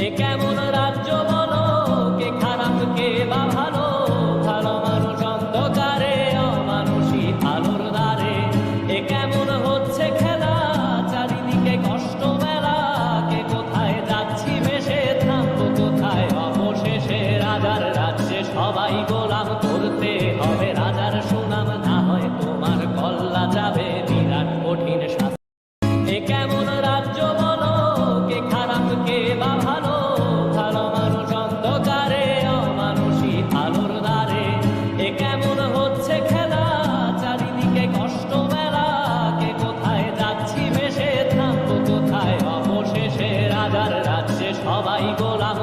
এ কেমন রাজ্য বলো, কে খারাপ কে বা ভালো, ভালো মানুষ অন্ধকারে, অমানুষী আলোর দ্বারে। এ কেমন হচ্ছে খেলা, চারিদিকে কষ্ট মেলা, কে কোথায় যাচ্ছি ভেসে, থামবো কোথায় অবশেষে। রাজার রাজ্যে সবাই গোলাম, করতে হবে রাজার সুনাম, না হয় তোমার গল্লা যাবে বিরাট কঠিন শাস্তি। এ কেমন রাজ্য বলো, কে খারাপ কে বা ভালো, ভালো মানুষ অন্ধকারে, অমানুষী আলোর দ্বারে। এ কেমন হচ্ছে খেলা, চারিদিকে কষ্ট মেলা, কে কোথায় যাচ্ছি ভেসে, থামবো কোথায় অবশেষে। রাজার রাজ্যে সবাই গোলাম।